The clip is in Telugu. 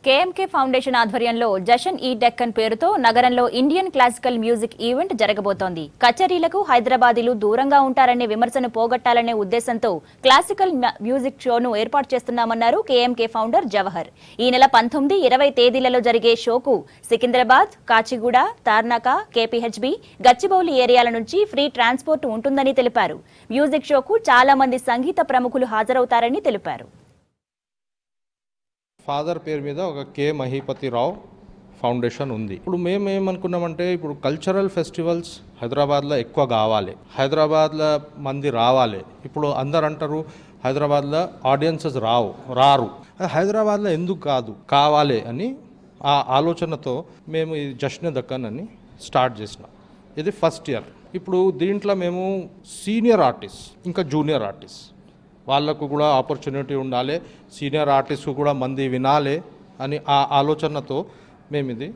కేఎంకే ఫౌండేషన్ ఆధ్వర్యంలో జషన్ ఈ డెక్కన్ పేరుతో నగరంలో ఇండియన్ క్లాసికల్ మ్యూజిక్ ఈవెంట్ జరగబోతోంది. కచేరీలకు హైదరాబాదీలు దూరంగా ఉంటారనే విమర్శను పోగొట్టాలనే ఉద్దేశంతో క్లాసికల్ మ్యూజిక్ షోను ఏర్పాటు చేస్తున్నామన్నారు కేఎంకే ఫౌండర్ జవహర్. ఈ నెల 19, 20 తేదీలలో జరిగే షోకు సికింద్రాబాద్, కాచిగూడ, తార్నాక, కేపీహెచ్బీ, గచ్చిబౌలి ఏరియాల నుంచి ఫ్రీ ట్రాన్స్పోర్ట్ ఉంటుందని తెలిపారు. మ్యూజిక్ షోకు చాలా మంది సంగీత ప్రముఖులు హాజరవుతారని తెలిపారు. ఫాదర్ పేరు మీద ఒక కే మహీపతిరావు ఫౌండేషన్ ఉంది. ఇప్పుడు మేము ఏమనుకున్నామంటే, ఇప్పుడు కల్చరల్ ఫెస్టివల్స్ హైదరాబాద్లో ఎక్కువ కావాలి, హైదరాబాద్లో మంది రావాలి. ఇప్పుడు అందరు అంటారు హైదరాబాద్లో ఆడియన్సెస్ రారు, హైదరాబాద్లో ఎందుకు కావాలి అని ఆ ఆలోచనతో మేము ఈ జశ్న్ దక్కన్ అని స్టార్ట్ చేసినాం. ఇది ఫస్ట్ ఇయర్. ఇప్పుడు దీంట్లో మేము సీనియర్ ఆర్టిస్ట్ ఇంకా జూనియర్ ఆర్టిస్ట్ వాళ్ళకు కూడా ఆపర్చునిటీ ఉండాలి, సీనియర్ ఆర్టిస్ట్కు కూడా మంది వినాలి అని ఆ ఆలోచనతో మేము ఇది